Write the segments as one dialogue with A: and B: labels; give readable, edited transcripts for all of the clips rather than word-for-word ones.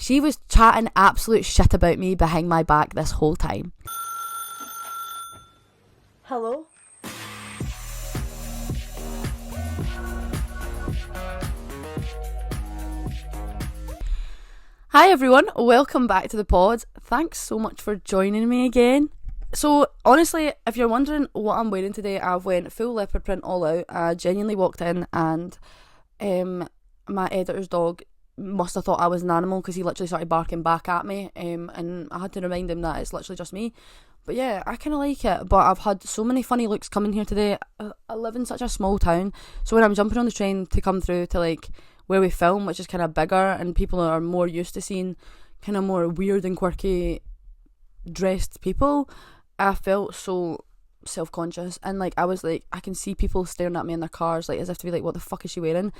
A: She was chatting absolute shit about me behind my back this whole time. Hello? Hi everyone, welcome back to the pod. Thanks so much for joining me again. So honestly, if you're wondering what I'm wearing today, I've went full leopard print all out. I genuinely walked in and my editor's dog must have thought I was an animal because he literally started barking back at me, and I had to remind him that it's literally just me. But yeah, I kind of like it, but I've had so many funny looks coming here today. I live in such a small town, so when I'm jumping on the train to come through to like where we film, which is kind of bigger and people are more used to seeing kind of more weird and quirky dressed people, I felt so self-conscious, and like I was like, I can see people staring at me in their cars like as if to be like, what the fuck is she wearing?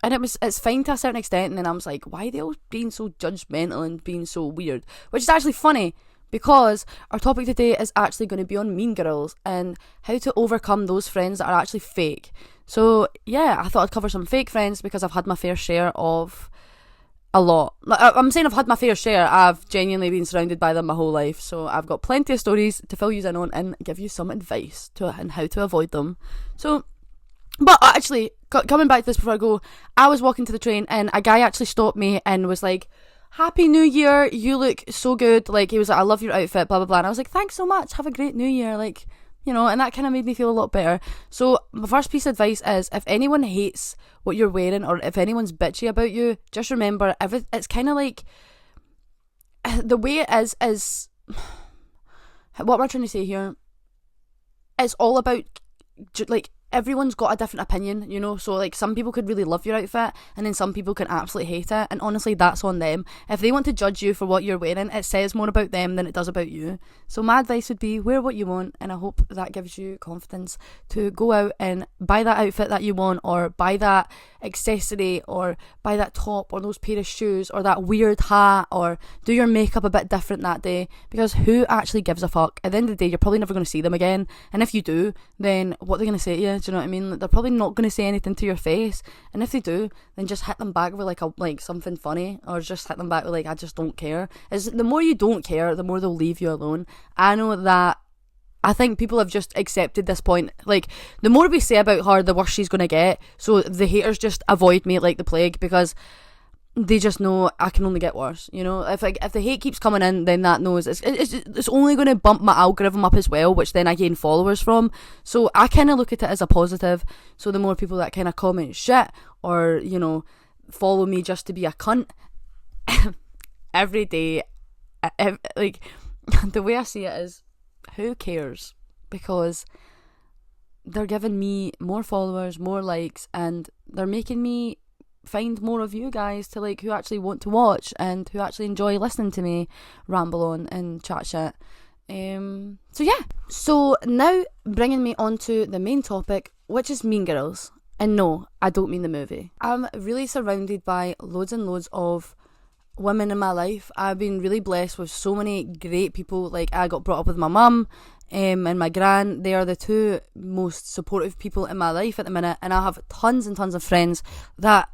A: And it's fine to a certain extent, and then I was like, why are they all being so judgmental and being so weird? Which is actually funny, because our topic today is actually going to be on mean girls and how to overcome those friends that are actually fake. So yeah, I thought I'd cover some fake friends because I've had my fair share of a lot. I'm saying I've had my fair share. I've genuinely been surrounded by them my whole life, so I've got plenty of stories to fill you in on and give you some advice on how to avoid them. So, but actually, coming back to this before I go, I was walking to the train and a guy actually stopped me and was like, Happy New Year, you look so good. Like, he was like, I love your outfit, blah blah blah, and I was like, thanks so much, have a great New Year, like, you know, and that kind of made me feel a lot better. So my first piece of advice is, if anyone hates what you're wearing or if anyone's bitchy about you, just remember, it's kind of like, the way it is what am I trying to say here, it's all about like, everyone's got a different opinion, you know, so like some people could really love your outfit and then some people can absolutely hate it, and honestly that's on them. If they want to judge you for what you're wearing, it says more about them than it does about you. So my advice would be, wear what you want, and I hope that gives you confidence to go out and buy that outfit that you want, or buy that accessory, or buy that top, or those pair of shoes, or that weird hat, or do your makeup a bit different that day, because who actually gives a fuck? At the end of the day, you're probably never going to see them again, and if you do, then what are they going to say to you? Do you know what I mean? They're probably not going to say anything to your face, and if they do, then just hit them back with like something funny, or just hit them back with like, I just don't care. The more you don't care, the more they'll leave you alone. I know that. I think people have just accepted this point. Like, the more we say about her, the worse she's going to get. So the haters just avoid me like the plague, because they just know I can only get worse. You know, if the hate keeps coming in, then that knows it's only going to bump my algorithm up as well, which then I gain followers from. So I kind of look at it as a positive. So the more people that kind of comment shit, or, you know, follow me just to be a cunt every day, like, the way I see it is, who cares? Because they're giving me more followers, more likes, and they're making me find more of you guys to like, who actually want to watch and who actually enjoy listening to me ramble on and chat shit. So yeah, so now bringing me on to the main topic, which is Mean Girls. And no, I don't mean the movie. I'm really surrounded by loads and loads of women in my life. I've been really blessed with so many great people. Like, I got brought up with my mum and my gran. They are the two most supportive people in my life at the minute, and I have tons and tons of friends that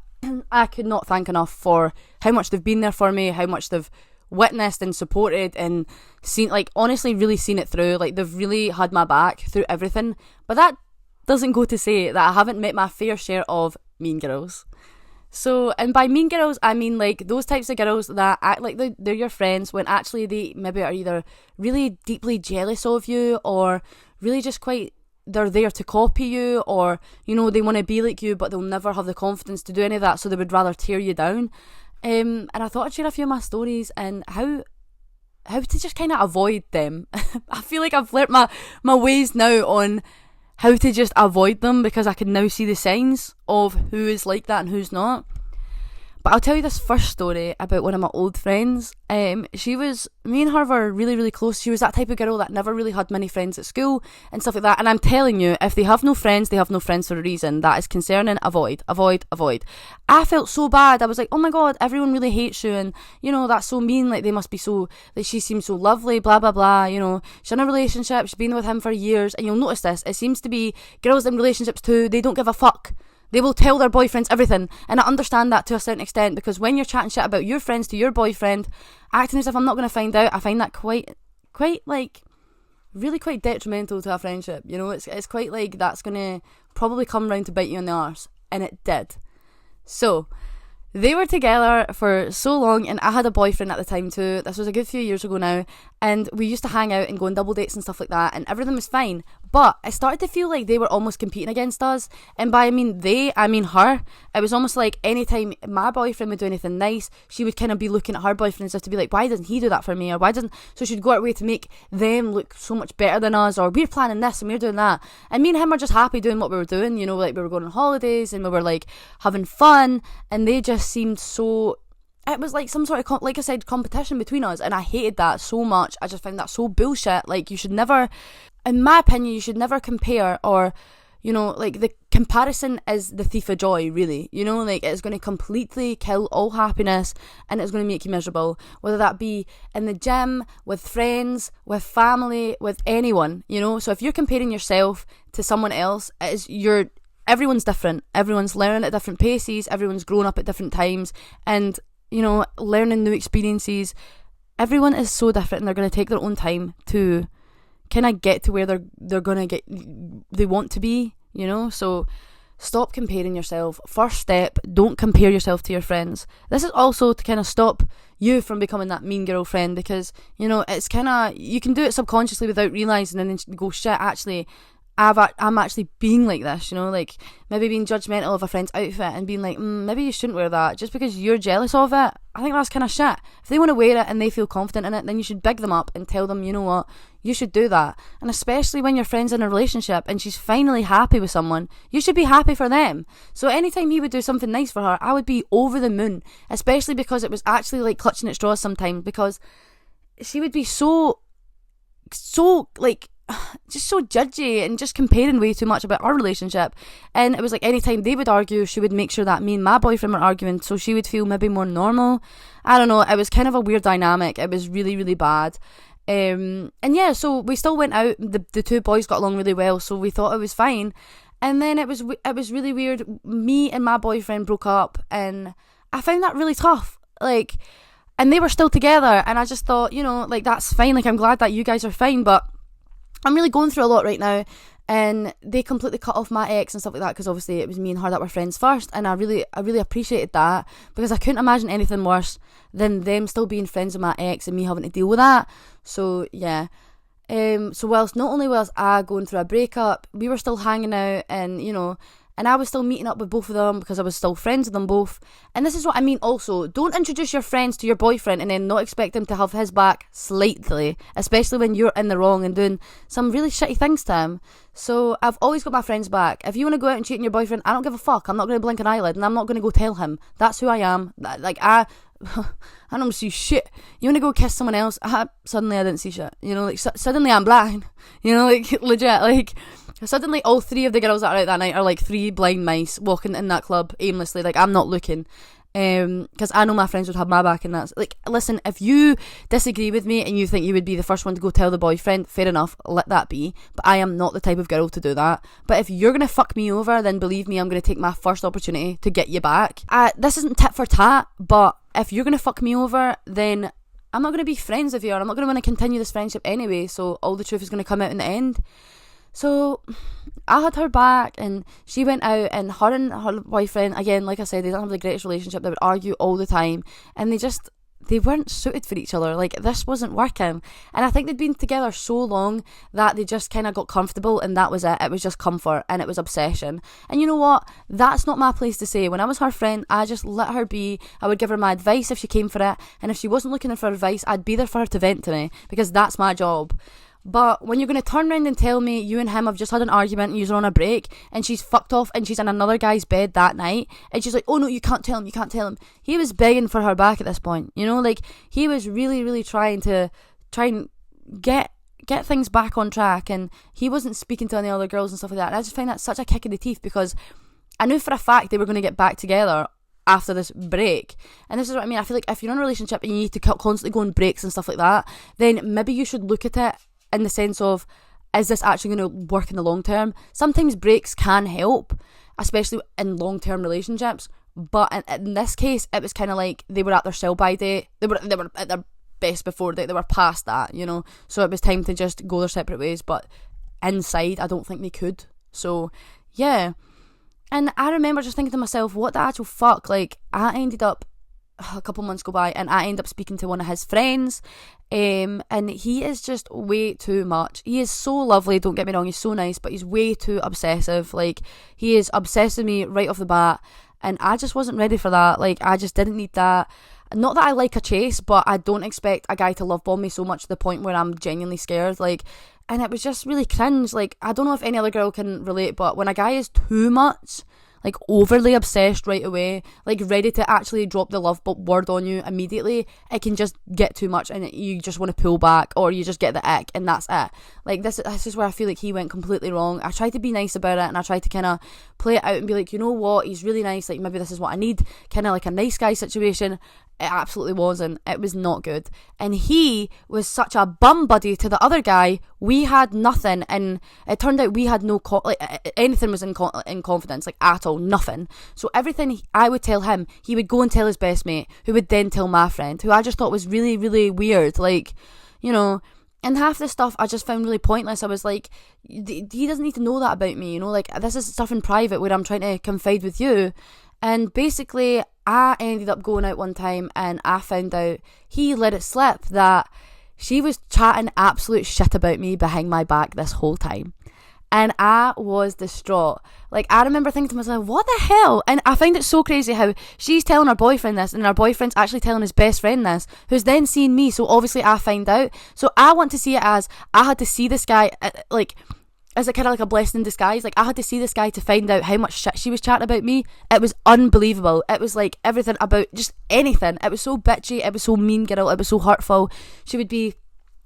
A: I could not thank enough for how much they've been there for me, how much they've witnessed and supported and seen, like, honestly really seen it through. Like, they've really had my back through everything. But that doesn't go to say that I haven't met my fair share of mean girls. So, and by mean girls, I mean like those types of girls that act like they're your friends when actually they maybe are either really deeply jealous of you, or really just they're there to copy you, or, you know, they want to be like you but they'll never have the confidence to do any of that, so they would rather tear you down. And I thought I'd share a few of my stories and how to just kind of avoid them. I feel like I've learnt my ways now on how to just avoid them, because I can now see the signs of who is like that and who's not. But I'll tell you this first story about one of my old friends. Me and her were really, really close. She was that type of girl that never really had many friends at school and stuff like that. And I'm telling you, if they have no friends, they have no friends for a reason. That is concerning. Avoid. I felt so bad. I was like, oh my God, everyone really hates you. And, you know, that's so mean. Like, they must be so, like, she seems so lovely, blah, blah, blah. You know, she's in a relationship. She's been with him for years. And you'll notice this. It seems to be girls in relationships too. They don't give a fuck. They will tell their boyfriends everything. And I understand that to a certain extent, because when you're chatting shit about your friends to your boyfriend, acting as if I'm not going to find out, I find that quite like, really quite detrimental to a friendship. You know, it's quite like, that's going to probably come round to bite you in the arse. And it did. So, they were together for so long, and I had a boyfriend at the time too. This was a good few years ago now, and we used to hang out and go on double dates and stuff like that, and everything was fine. But I started to feel like they were almost competing against us, and by I mean her. It was almost like anytime my boyfriend would do anything nice, she would kind of be looking at her boyfriend and stuff to be like, why doesn't he do that for me, or why doesn't, so she'd go out way to make them look so much better than us, or we're planning this and we're doing that, and me and him were just happy doing what we were doing, you know, like we were going on holidays and we were like having fun, and they just seemed so, it was like some sort of, like I said, competition between us, and I hated that so much. I just found that so bullshit. Like, you should never, in my opinion, you should never compare, or, you know, like, the comparison is the thief of joy, really, you know, like, it's going to completely kill all happiness, and it's going to make you miserable, whether that be in the gym, with friends, with family, with anyone, you know. So if you're comparing yourself to someone else, everyone's different, everyone's learning at different paces, everyone's growing up at different times, and, you know, learning new experiences. Everyone is so different, and they're going to take their own time to kind of get to where they're going to get, they want to be, you know. So stop comparing yourself. First step, don't compare yourself to your friends. This is also to kind of stop you from becoming that mean girlfriend, because, you know, it's kind of, you can do it subconsciously without realising, and then go, shit, actually, I'm actually being like this, you know, like maybe being judgmental of a friend's outfit and being like, maybe you shouldn't wear that just because you're jealous of it. I think that's kind of shit. If they want to wear it and they feel confident in it, then you should big them up and tell them, you know what, you should do that. And especially when your friend's in a relationship and she's finally happy with someone, you should be happy for them. So anytime he would do something nice for her, I would be over the moon, especially because it was actually like clutching at straws sometimes, because she would be so like, just so judgy and just comparing way too much about our relationship. And it was like anytime they would argue, she would make sure that me and my boyfriend were arguing, so she would feel maybe more normal. I don't know, it was kind of a weird dynamic. It was really, really bad. And yeah, so we still went out. The two boys got along really well, so we thought it was fine. And then it was really weird. Me and my boyfriend broke up, and I found that really tough. Like, and they were still together, and I just thought, you know, like, that's fine. Like, I'm glad that you guys are fine, but I'm really going through a lot right now, and they completely cut off my ex and stuff like that, because obviously it was me and her that were friends first, and I really appreciated that, because I couldn't imagine anything worse than them still being friends with my ex and me having to deal with that. So yeah, so whilst I going through a breakup, we were still hanging out, and, you know, and I was still meeting up with both of them because I was still friends with them both. And this is what I mean also. Don't introduce your friends to your boyfriend and then not expect him to have his back slightly, especially when you're in the wrong and doing some really shitty things to him. So I've always got my friends' back. If you want to go out and cheat on your boyfriend, I don't give a fuck. I'm not going to blink an eyelid, and I'm not going to go tell him. That's who I am. Like, I don't see shit. You want to go kiss someone else? Suddenly I didn't see shit. You know, like, suddenly I'm blind. You know, like, legit, like, suddenly all three of the girls that are out that night are like three blind mice walking in that club aimlessly. Like, I'm not looking, because I know my friends would have my back, and that's like, listen, if you disagree with me and you think you would be the first one to go tell the boyfriend, fair enough, let that be, but I am not the type of girl to do that. But if you're gonna fuck me over, then believe me, I'm gonna take my first opportunity to get you back. This isn't tit for tat, but if you're gonna fuck me over, then I'm not gonna be friends with you, or I'm not gonna want to continue this friendship anyway, so all the truth is gonna come out in the end. So I had her back, and she went out, and her boyfriend, again, like I said, they didn't have the greatest relationship. They would argue all the time, and they weren't suited for each other. Like, this wasn't working. And I think they'd been together so long that they just kind of got comfortable, and that was it. It was just comfort, and it was obsession. And you know what? That's not my place to say. When I was her friend, I just let her be. I would give her my advice if she came for it, and if she wasn't looking for advice, I'd be there for her to vent to me, because that's my job. But when you're going to turn around and tell me you and him have just had an argument and you're on a break, and she's fucked off and she's in another guy's bed that night, and she's like, oh no, you can't tell him. He was begging for her back at this point, you know, like, he was really, really trying and get things back on track, and he wasn't speaking to any other girls and stuff like that. And I just find that such a kick in the teeth, because I knew for a fact they were going to get back together after this break. And this is what I mean. I feel like if you're in a relationship and you need to constantly go on breaks and stuff like that, then maybe you should look at it in the sense of, is this actually going to work in the long term? Sometimes breaks can help. especially in long-term relationships. But in this case, it was kind of like they were at their sell-by date. They were at their best before they were past that, you know. So it was time to just go their separate ways. But inside, I don't think they could. So yeah. And I remember just thinking to myself, what the actual fuck? Like, I ended up, a couple months go by, and I ended up speaking to one of his friends, and he is just way too much. He is so lovely, don't get me wrong, he's so nice, but he's way too obsessive. Like, he is obsessed with me right off the bat, and I just wasn't ready for that. Like, I just didn't need that. Not that I like a chase, but I don't expect a guy to love bomb me so much to the point where I'm genuinely scared. Like, and it was just really cringe. Like, I don't know if any other girl can relate, but when a guy is too much, like overly obsessed right away, like ready to actually drop the love word on you immediately, it can just get too much and you just want to pull back, or you just get the ick, and that's it. Like, this is where I feel like he went completely wrong. I tried to be nice about it, and I tried to kind of play it out and be like, you know what, he's really nice, like maybe this is what I need, kind of like a nice guy situation. It absolutely wasn't. It was not good. And he was such a bum buddy to the other guy. We had nothing, and it turned out we had no anything was in confidence, like at all, nothing. So everything I would tell him, he would go and tell his best mate, who would then tell my friend, who I just thought was really, really weird. Like, you know, and half the stuff I just found really pointless. I was like, he doesn't need to know that about me, you know, like this is stuff in private where I'm trying to confide with you. And basically, I ended up going out one time and I found out he let it slip that she was chatting absolute shit about me behind my back this whole time. And I was distraught. Like, I remember thinking to myself, what the hell? And I find it so crazy how she's telling her boyfriend this, and her boyfriend's actually telling his best friend this, who's then seeing me. So obviously I find out. So I want to see it as, I had to see this guy, like, as a kind of like a blessing in disguise. Like, I had to see this guy to find out how much shit she was chatting about me. It was unbelievable. It was like everything about just anything. It was so bitchy. It was so mean girl. It was so hurtful. She would be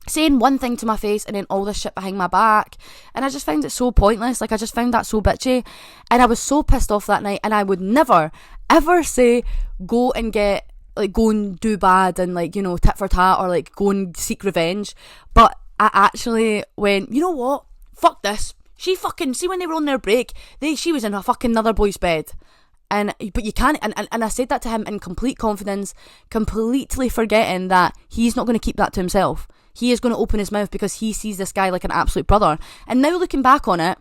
A: saying one thing to my face and then all this shit behind my back, and I just found it so pointless. Like, I just found that so bitchy, and I was so pissed off that night. And I would never ever say go and do bad and, like, you know, tit for tat, or like go and seek revenge. But I actually went, you know what, fuck this. She fucking, see when they were on their break, she was in a fucking other boy's bed. But you can't, and I said that to him in complete confidence, completely forgetting that he's not going to keep that to himself. He is going to open his mouth because he sees this guy like an absolute brother. And now looking back on it,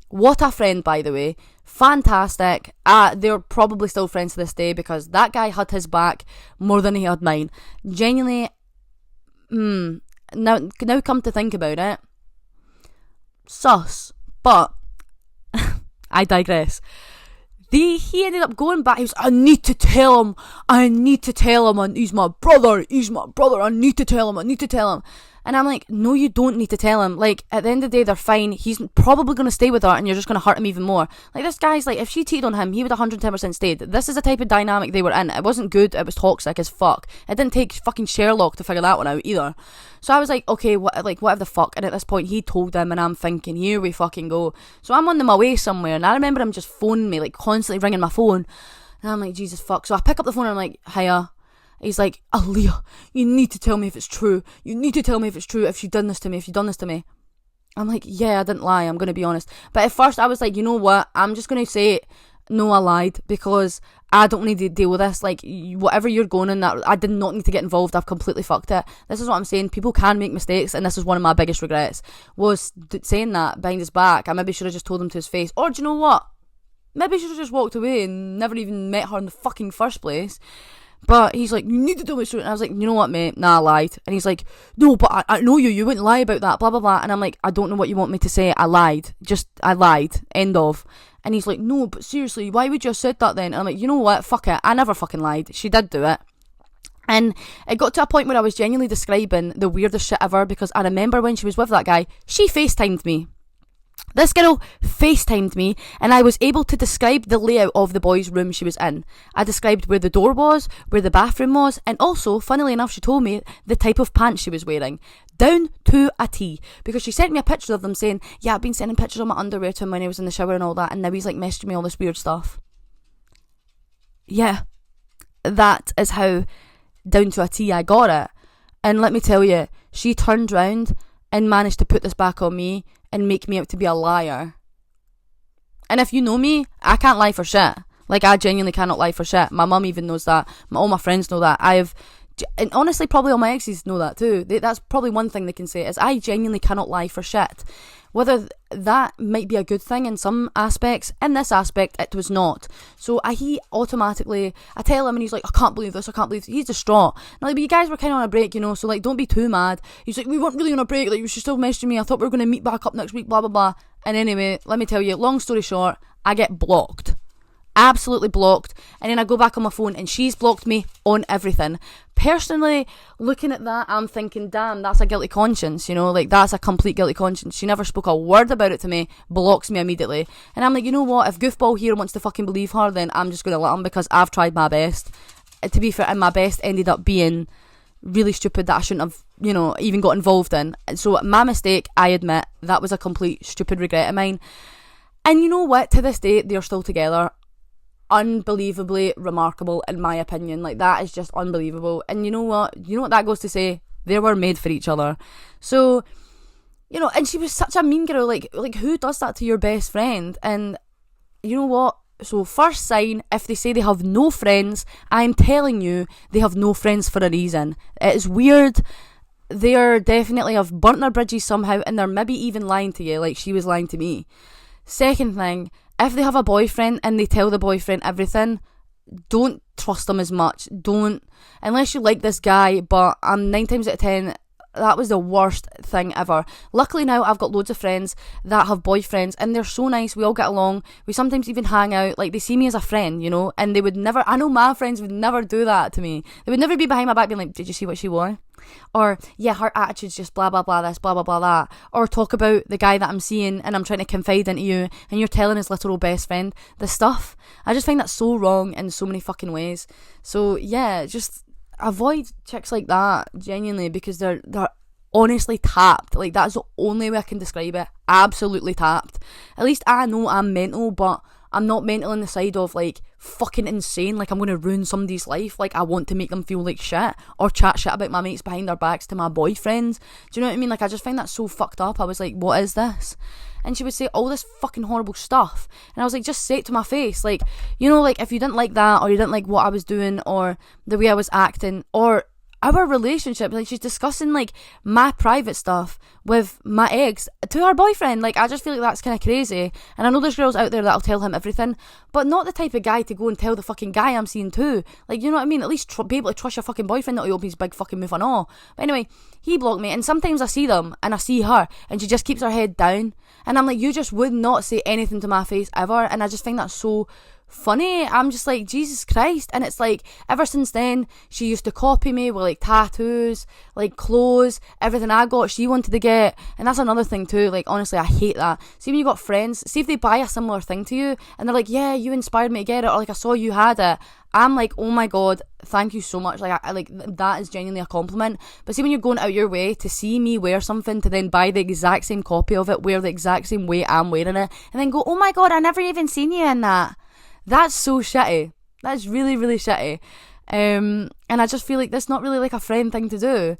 A: what a friend, by the way. Fantastic. They're probably still friends to this day because that guy had his back more than he had mine. Genuinely, now come to think about it, sus. But I digress. He ended up going back. He was, I need to tell him, and he's my brother, I need to tell him. And I'm like, no, you don't need to tell him. Like, at the end of the day, they're fine. He's probably going to stay with her, and you're just going to hurt him even more. Like, this guy's like, if she cheated on him, he would 110% stayed. This is the type of dynamic they were in. It wasn't good. It was toxic as fuck. It didn't take fucking Sherlock to figure that one out either. So I was like, okay, whatever the fuck. And at this point, he told him, and I'm thinking, here we fucking go. So I'm on my way somewhere, and I remember him just phoning me, like, constantly ringing my phone. And I'm like, Jesus fuck. So I pick up the phone, and I'm like, hiya. He's like, Aleah, you need to tell me if it's true. If she done this to me. I'm like, yeah, I didn't lie. I'm going to be honest. But at first I was like, you know what? I'm just going to say, no, I lied, because I don't need to deal with this. Like, whatever you're going in, that I did not need to get involved. I've completely fucked it. This is what I'm saying. People can make mistakes, and this is one of my biggest regrets, was saying that behind his back. I maybe should have just told him to his face. Or do you know what? Maybe I should have just walked away and never even met her in the fucking first place. But he's like, you need to tell me the truth. And I was like, you know what, mate? Nah, I lied. And he's like, no, but I know you wouldn't lie about that, blah, blah, blah. And I'm like, I don't know what you want me to say. I lied. I lied. End of. And he's like, no, but seriously, why would you have said that then? And I'm like, you know what? Fuck it. I never fucking lied. She did do it. And it got to a point where I was genuinely describing the weirdest shit ever, because I remember when she was with that guy, she FaceTimed me. This girl FaceTimed me, and I was able to describe the layout of the boys' room she was in. I described where the door was, where the bathroom was, and also, funnily enough, she told me the type of pants she was wearing. Down to a T. Because she sent me a picture of them saying, yeah, I've been sending pictures of my underwear to him when he was in the shower and all that, and now he's like messaging me all this weird stuff. Yeah. That is how down to a T I got it. And let me tell you, she turned round and managed to put this back on me and make me out to be a liar. And if you know me, I can't lie for shit. Like, I genuinely cannot lie for shit. My mum even knows that. All my friends know that. And honestly, probably all my exes know that too. That's probably one thing they can say, is I genuinely cannot lie for shit. Whether that might be a good thing in some aspects, in this aspect, it was not. So he automatically, I tell him and he's like, I can't believe this, he's distraught. And I'm like, but you guys were kind of on a break, so like, don't be too mad. He's like, we weren't really on a break, like, you should still messaging me, I thought we were going to meet back up next week, blah, blah, blah. And anyway, let me tell you, long story short, I get blocked. Absolutely blocked. And then I go back on my phone and she's blocked me on everything. Personally, looking at that, I'm thinking, damn, that's a guilty conscience, like, that's a complete guilty conscience. She never spoke a word about it to me, blocks me immediately. And I'm like, you know what, if Goofball here wants to fucking believe her, then I'm just going to let him, because I've tried my best. To be fair, and my best ended up being really stupid that I shouldn't have, even got involved in. So my mistake, I admit, that was a complete stupid regret of mine. And you know what, to this day, they're still together. Unbelievably remarkable, in my opinion. Like, that is just unbelievable. And you know what that goes to say? They were made for each other. So, and she was such a mean girl. Like who does that to your best friend? And you know what? So first sign, if they say they have no friends, I'm telling you, they have no friends for a reason. It is weird. They are definitely have burnt their bridges somehow, and they're maybe even lying to you, like she was lying to me. Second thing, if they have a boyfriend and they tell the boyfriend everything, don't trust them as much. Don't, unless you like this guy. But 9 times out of 10, that was the worst thing ever. Luckily now I've got loads of friends that have boyfriends, and they're so nice. We all get along. We sometimes even hang out. Like, they see me as a friend, and they would never, I know my friends would never do that to me. They would never be behind my back being like, did you see what she wore? Or, yeah, her attitude's just blah, blah, blah, this, blah, blah, blah, that. Or talk about the guy that I'm seeing and I'm trying to confide into you, and you're telling his little best friend the stuff. I just find that so wrong in so many fucking ways. So, yeah, just avoid chicks like that, genuinely, because they're honestly tapped. Like, that's the only way I can describe it. Absolutely tapped. At least I know I'm mental, but I'm not mental on the side of, like, fucking insane, like I'm going to ruin somebody's life, like I want to make them feel like shit, or chat shit about my mates behind their backs to my boyfriends. Do you know what I mean? Like, I just find that so fucked up. I was like, what is this? And she would say all this fucking horrible stuff, and I was like, just say it to my face. Like, like, if you didn't like that, or you didn't like what I was doing, or the way I was acting, or our relationship, like, she's discussing, like, my private stuff with my ex to her boyfriend. Like, I just feel like that's kind of crazy. And I know there's girls out there that'll tell him everything, but not the type of guy to go and tell the fucking guy I'm seeing too. Like, you know what I mean? At least be able to trust your fucking boyfriend, not he opens his big fucking mouth and all. But anyway, he blocked me, and sometimes I see them and I see her and she just keeps her head down, and I'm like, you just would not say anything to my face ever. And I just find that so funny. I'm just like, Jesus Christ. And it's like, ever since then, she used to copy me with, like, tattoos, like, clothes, everything I got she wanted to get. And that's another thing too. Like, honestly, I hate that. See, when you got friends, see if they buy a similar thing to you and they're like, yeah, you inspired me to get it, or like, I saw you had it, I'm like, oh my god, thank you so much. Like, I like, that is genuinely a compliment. But see, when you're going out your way to see me wear something, to then buy the exact same copy of it, wear the exact same way I'm wearing it, and then go, oh my god, I never even seen you in that. That's so shitty. That's really, really shitty. And I just feel like that's not really like a friend thing to do.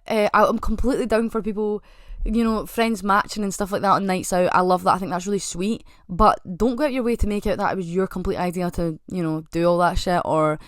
A: I'm completely down for people, friends matching and stuff like that on nights out. I love that. I think that's really sweet. But don't go out your way to make it that it was your complete idea to, do all that shit, or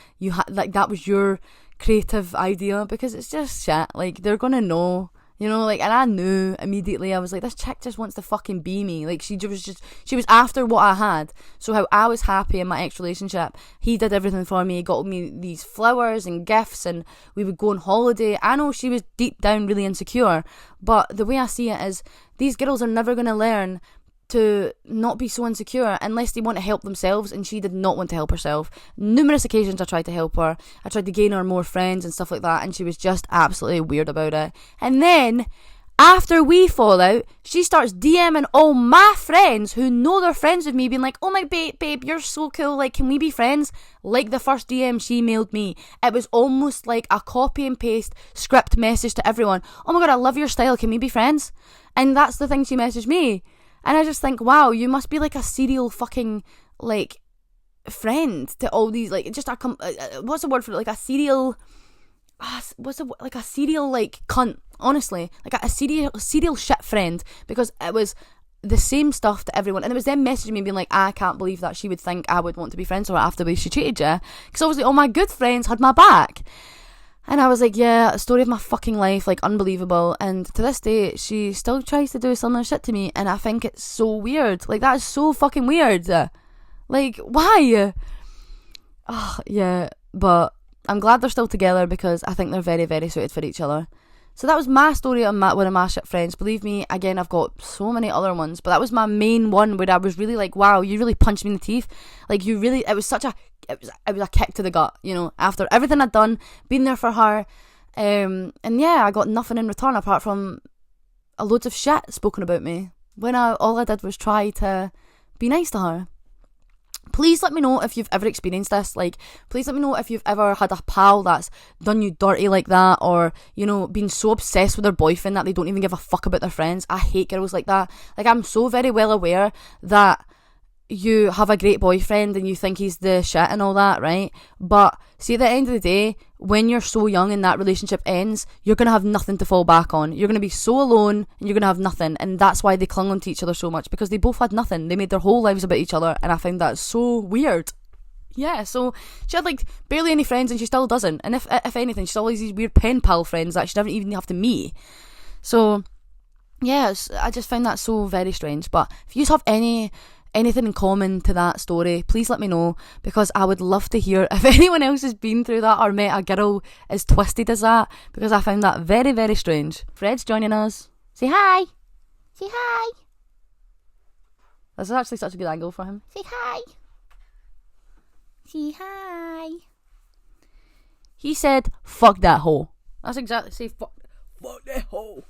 A: like that was your creative idea, because it's just shit. Like, they're gonna know. And I knew immediately. I was like, this chick just wants to fucking be me. Like, she was after what I had. So how I was happy in my ex-relationship, he did everything for me. He got me these flowers and gifts, and we would go on holiday. I know she was deep down really insecure, but the way I see it is, these girls are never going to learn to not be so insecure unless they want to help themselves, and she did not want to help herself. Numerous occasions I tried to help her. I tried to gain her more friends and stuff like that, and she was just absolutely weird about it. And then, after we fall out, she starts DMing all my friends who know they're friends with me, being like, oh my babe, you're so cool, like, can we be friends? Like the first DM she mailed me, it was almost like a copy and paste script message to everyone. Oh my god, I love your style, can we be friends? And that's the thing she messaged me. And I just think, wow, you must be like a serial fucking, like, friend to all these, like, just a, what's the word for it? Like a serial, like a serial, like, cunt, honestly. Like a serial shit friend, because it was the same stuff to everyone, and it was them messaging me being like, I can't believe that she would think I would want to be friends with her after the way she treated you, because obviously all my good friends had my back. And I was like, yeah, story of my fucking life, like, unbelievable. And to this day, she still tries to do similar shit to me, and I think it's so weird. Like, that is so fucking weird. Like, why? Oh, yeah, but I'm glad they're still together, because I think they're very, very suited for each other. So that was my story on one of my shit friends. Believe me, again, I've got so many other ones, but that was my main one where I was really like, wow, you really punched me in the teeth. Like, it was a kick to the gut, you know, after everything I'd done, been there for her. And yeah, I got nothing in return apart from loads of shit spoken about me, when all I did was try to be nice to her. Please let me know if you've ever experienced this. Like, please let me know if you've ever had a pal that's done you dirty like that, or, you know, been so obsessed with their boyfriend that they don't even give a fuck about their friends. I hate girls like that. Like, I'm so very well aware that you have a great boyfriend and you think he's the shit and all that, right? But see, at the end of the day, when you're so young and that relationship ends, you're going to have nothing to fall back on. You're going to be so alone and you're going to have nothing. And that's why they clung on to each other so much, because they both had nothing. They made their whole lives about each other, and I find that so weird. Yeah, so she had like barely any friends, and she still doesn't. And if anything, she still has these weird pen pal friends that she doesn't even have to meet. So yeah, I just find that so very strange. But if you have anything in common to that story, please let me know, because I would love to hear if anyone else has been through that or met a girl as twisted as that, because I found that very, very strange. Fred's joining us. Say hi. Say hi. This is actually such a good angle for him. Say hi. Say hi. He said, fuck that hoe. That's exactly, say fuck that hoe.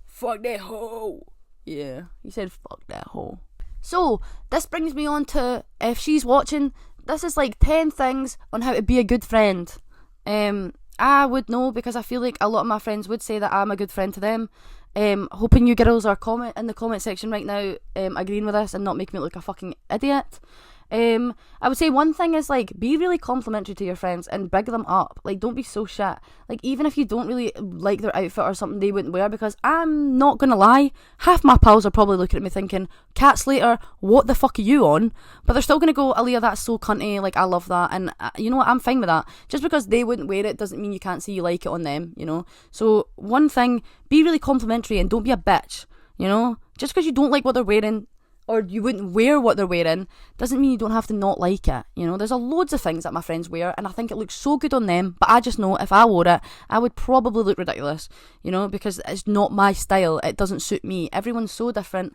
A: Fuck that hoe. Yeah, he said fuck that hoe. So, this brings me on to, if she's watching, this is like 10 things on how to be a good friend. I would know, because I feel like a lot of my friends would say that I'm a good friend to them. Hoping you girls are in the comment section right now, agreeing with us and not making me look like a fucking idiot. I would say one thing is, like, be really complimentary to your friends and big them up. Like, don't be so shit. Like, even if you don't really like their outfit or something they wouldn't wear, because I'm not gonna lie, half my pals are probably looking at me thinking, Cat Slater, what the fuck are you on? But they're still gonna go, Aleah, that's so cunty, like, I love that. And you know what, I'm fine with that. Just because they wouldn't wear it doesn't mean you can't see you like it on them, you know? So one thing, be really complimentary and don't be a bitch, you know? Just because you don't like what they're wearing, or you wouldn't wear what they're wearing, doesn't mean you don't have to not like it, you know? There's loads of things that my friends wear, and I think it looks so good on them, but I just know if I wore it, I would probably look ridiculous, you know, because it's not my style. It doesn't suit me. Everyone's so different,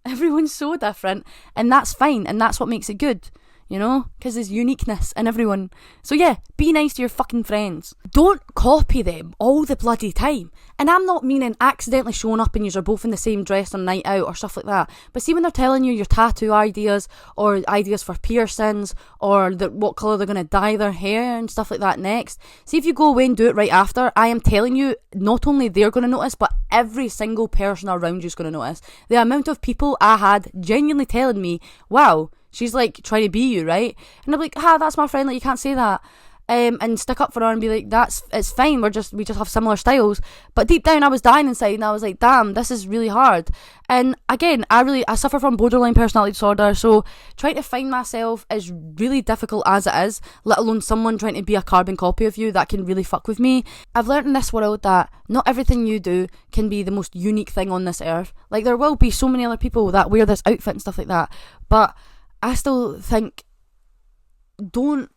A: and that's fine, and that's what makes it good, you know, because there's uniqueness in everyone. So yeah, be nice to your fucking friends. Don't copy them all the bloody time. And I'm not meaning accidentally showing up and you're both in the same dress on a night out or stuff like that. But see, when they're telling you your tattoo ideas, or ideas for piercings, or what colour they're going to dye their hair and stuff like that next, see if you go away and do it right after, I am telling you, not only they're going to notice, but every single person around you is going to notice. The amount of people I had genuinely telling me, wow, she's like trying to be you, right? And I'm like, that's my friend, like, you can't say that. And stick up for her and be like, it's fine, we just have similar styles. But deep down I was dying inside, and I was like, damn, this is really hard. And again, I suffer from borderline personality disorder, so trying to find myself is really difficult as it is, let alone someone trying to be a carbon copy of you. That can really fuck with me. I've learned in this world that not everything you do can be the most unique thing on this earth. Like, there will be so many other people that wear this outfit and stuff like that, but I still think don't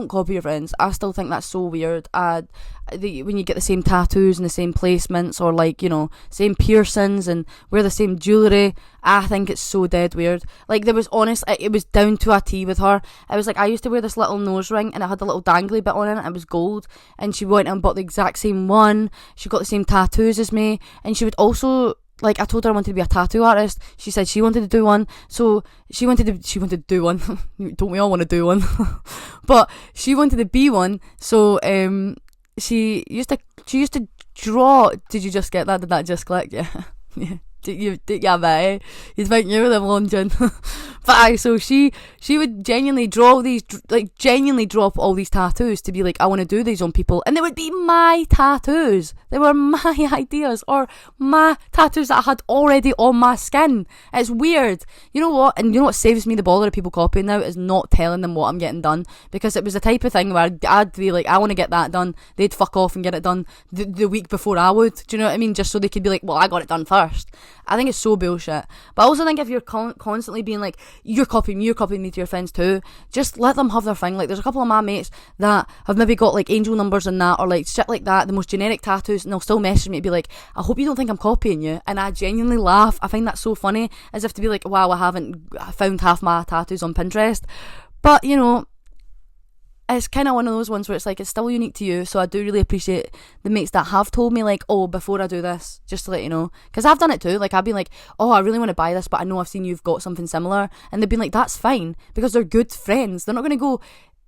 A: copy your friends. I still think that's so weird. When you get the same tattoos and the same placements, or, like, you know, same piercings and wear the same jewellery, I think it's so dead weird. Like, it was down to a T with her. It was like, I used to wear this little nose ring and it had a little dangly bit on it, and it was gold, and she went and bought the exact same one. She got the same tattoos as me, and she would also, like, I told her I wanted to be a tattoo artist. She said she wanted to do one, so she wanted to do one. Don't we all want to do one? But she wanted to be one, so she used to draw. Did you just get that? Did that just click? Yeah. Yeah. yeah, mate. You'd think you were the London. But so she would genuinely draw all these tattoos to be like, I want to do these on people, and they would be my tattoos. They were my ideas, or my tattoos that I had already on my skin. It's weird. You know what? And you know what saves me the bother of people copying now is not telling them what I'm getting done, because it was the type of thing where I'd be like, I want to get that done. They'd fuck off and get it done the week before I would. Do you know what I mean? Just so they could be like, well, I got it done first. I think it's so bullshit. But I also think if you're constantly being like, you're copying me to your friends too, just let them have their thing. Like, there's a couple of my mates that have maybe got like angel numbers and that, or like shit like that, the most generic tattoos, and they'll still message me to be like, I hope you don't think I'm copying you. And I genuinely laugh. I find that so funny, as if to be like, wow, I haven't found half my tattoos on Pinterest. But you know, it's kind of one of those ones where it's like, it's still unique to you. So I do really appreciate the mates that have told me like, oh, before I do this, just to let you know, because I've done it too. Like, I've been like, oh, I really want to buy this, but I know I've seen you've got something similar, and they've been like, that's fine, because they're good friends. They're not going to go,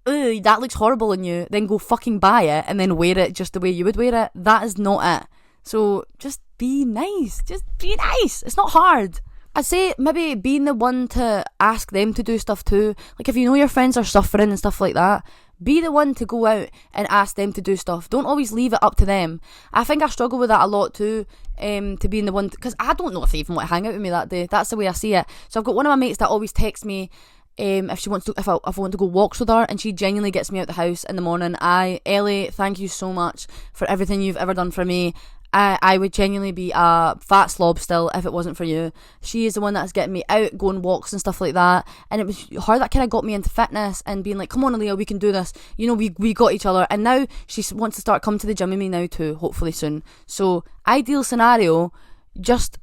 A: oh, that looks horrible on you, then go fucking buy it and then wear it just the way you would wear it. That is not it. So just be nice. Just be nice. It's not hard. I'd say maybe being the one to ask them to do stuff too. Like, if you know your friends are suffering and stuff like that, be the one to go out and ask them to do stuff. Don't always leave it up to them. I think I struggle with that a lot too, to being the one, because I don't know if they even want to hang out with me that day. That's the way I see it. So I've got one of my mates that always texts me if she wants to, if I want to go walks with her, and she genuinely gets me out the house in the morning. Ellie, thank you so much for everything you've ever done for me. I would genuinely be a fat slob still if it wasn't for you. She is the one that's getting me out, going walks and stuff like that, and it was her that kind of got me into fitness and being like, come on Aleah, we can do this, you know, we got each other. And now she wants to start coming to the gym with me now too, hopefully soon. So ideal scenario, just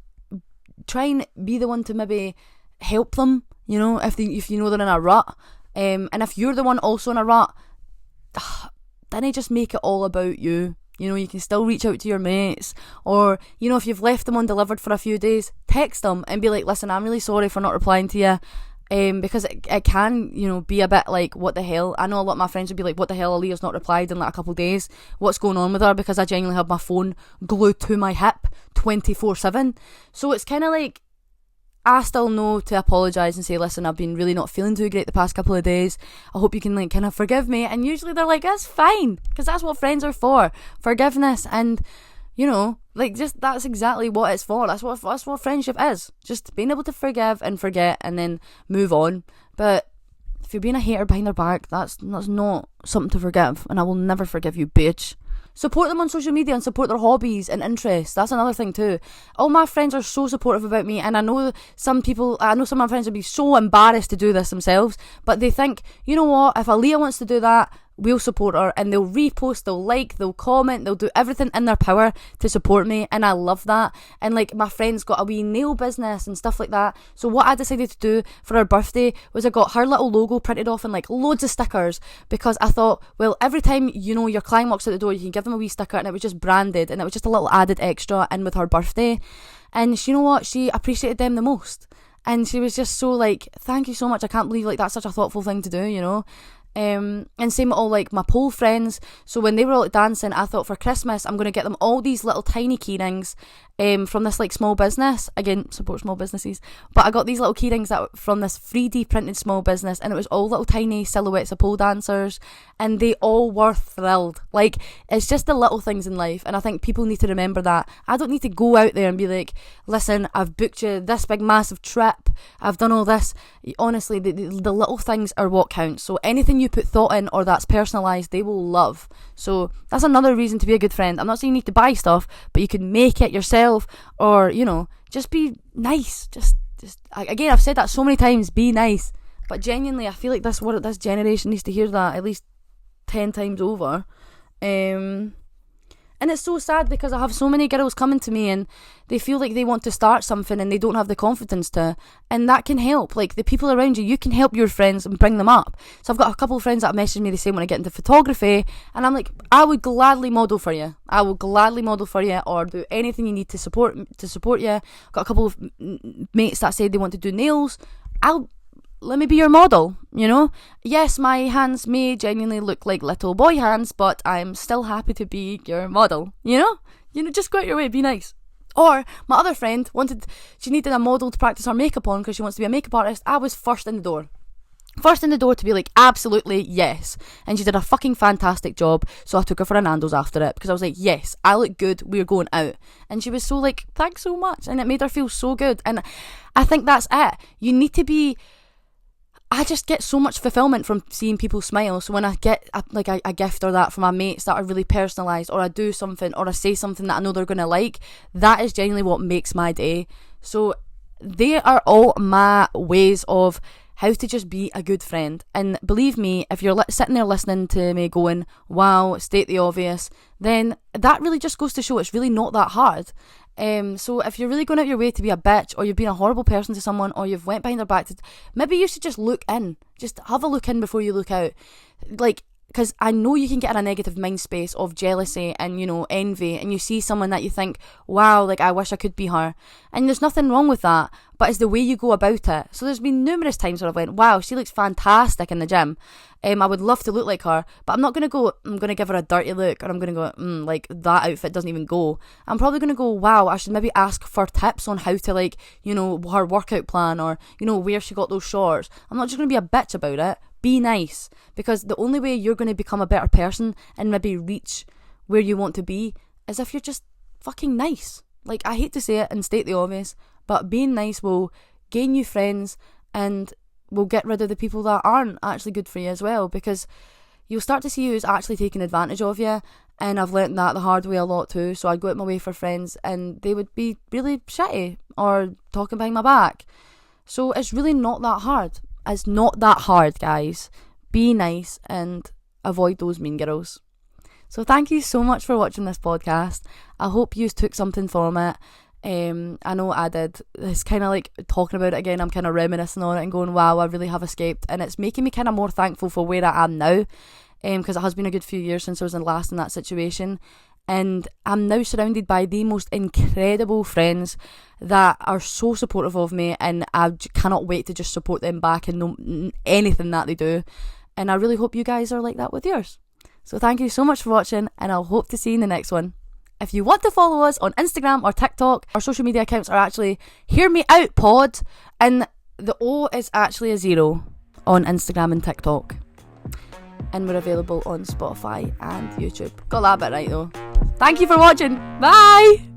A: try and be the one to maybe help them, you know, if you know they're in a rut, and if you're the one also in a rut, then just make it all about you. You know, you can still reach out to your mates, or, you know, if you've left them undelivered for a few days, text them and be like, listen, I'm really sorry for not replying to you, because it can, you know, be a bit like, what the hell. I know a lot of my friends would be like, what the hell, Aleah's not replied in like a couple of days, what's going on with her? Because I genuinely have my phone glued to my hip 24/7. So it's kind of like, I still know to apologise and say, listen, I've been really not feeling too great the past couple of days. I hope you can like kind of forgive me. And usually they're like, that's fine, because that's what friends are for. Forgiveness, and you know, like, just that's exactly what it's for. That's what friendship is. Just being able to forgive and forget and then move on. But if you're being a hater behind their back, that's not something to forgive, and I will never forgive you, bitch. Support them on social media and support their hobbies and interests. That's another thing too. All my friends are so supportive about me, and I know some of my friends would be so embarrassed to do this themselves, but they think, you know what, if Aleah wants to do that, we'll support her, and they'll repost, they'll like, they'll comment, they'll do everything in their power to support me, and I love that. And like, my friend's got a wee nail business and stuff like that, so what I decided to do for her birthday was I got her little logo printed off and like loads of stickers, because I thought, well, every time, you know, your client walks out the door, you can give them a wee sticker, and it was just branded, and it was just a little added extra in with her birthday. And you know what, she appreciated them the most, and she was just so like, thank you so much, I can't believe like that's such a thoughtful thing to do, you know. And same with all like my pole friends. So when they were all dancing, I thought for Christmas I'm going to get them all these little tiny key rings from this like small business. Again, support small businesses. But I got these little key rings that from this 3D printed small business, and it was all little tiny silhouettes of pole dancers, and they all were thrilled. Like, it's just the little things in life, and I think people need to remember that. I don't need to go out there and be like, listen, I've booked you this big massive trip, I've done all this. Honestly, the little things are what counts. So anything you put thought in or that's personalised, they will love. So that's another reason to be a good friend. I'm not saying you need to buy stuff, but you can make it yourself, or, you know, just be nice. Just again, I've said that so many times, be nice. But genuinely, I feel like this generation needs to hear that at least 10 times over. And it's so sad, because I have so many girls coming to me and they feel like they want to start something and they don't have the confidence to, and that can help. Like, the people around you can help your friends and bring them up. So I've got a couple of friends that messaged me, they say, when I get into photography, and I'm like, I would gladly model for you. I will gladly model for you, or do anything you need to support you. Got a couple of mates that said they want to do nails. Let me be your model, you know? Yes, my hands may genuinely look like little boy hands, but I'm still happy to be your model, you know? You know, just go out your way, be nice. Or my other friend she needed a model to practice her makeup on because she wants to be a makeup artist. I was first in the door. First in the door to be like, absolutely, yes. And she did a fucking fantastic job. So I took her for a Nando's after it because I was like, yes, I look good, we're going out. And she was so like, thanks so much. And it made her feel so good. And I think that's it. You need to be... I just get so much fulfillment from seeing people smile. So when I get a gift or that from my mates that are really personalised, or I do something, or I say something that I know they're going to like, that is genuinely what makes my day. So they are all my ways of how to just be a good friend. And believe me, if you're sitting there listening to me going, wow, state the obvious, then that really just goes to show it's really not that hard. So if you're really going out your way to be a bitch, or you've been a horrible person to someone, or you've went behind their back, maybe you should just look in. Just have a look in before you look out. Like, because I know you can get in a negative mind space of jealousy and, you know, envy, and you see someone that you think, wow, like, I wish I could be her. And there's nothing wrong with that, but it's the way you go about it. So there's been numerous times where I've went, wow, she looks fantastic in the gym. I would love to look like her, but I'm not going to go, I'm going to give her a dirty look, or I'm going to go, like, that outfit doesn't even go. I'm probably going to go, wow, I should maybe ask for tips on how to, like, you know, her workout plan, or, you know, where she got those shorts. I'm not just going to be a bitch about it. Be nice, because the only way you're going to become a better person and maybe reach where you want to be is if you're just fucking nice. Like, I hate to say it and state the obvious, but being nice will gain you friends and will get rid of the people that aren't actually good for you as well, because you'll start to see who's actually taking advantage of you. And I've learnt that the hard way a lot too. So I'd go out my way for friends and they would be really shitty or talking behind my back. So it's really not that hard. It's not that hard, guys. Be nice and avoid those mean girls. So thank you so much for watching this podcast. I hope you took something from it. I know I did. It's kind of like talking about it again. I'm kind of reminiscing on it and going, wow, I really have escaped. And it's making me kind of more thankful for where I am now. Because it has been a good few years since I was last in that situation. And I'm now surrounded by the most incredible friends that are so supportive of me, and I cannot wait to just support them back and know anything that they do. And I really hope you guys are like that with yours. So thank you so much for watching, and I'll hope to see you in the next one. If you want to follow us on Instagram or TikTok, our social media accounts are actually Hear Me Out Pod, and the O is actually a 0 on Instagram and TikTok. And we're available on Spotify and YouTube. Got that bit right though. Thank you for watching. Bye!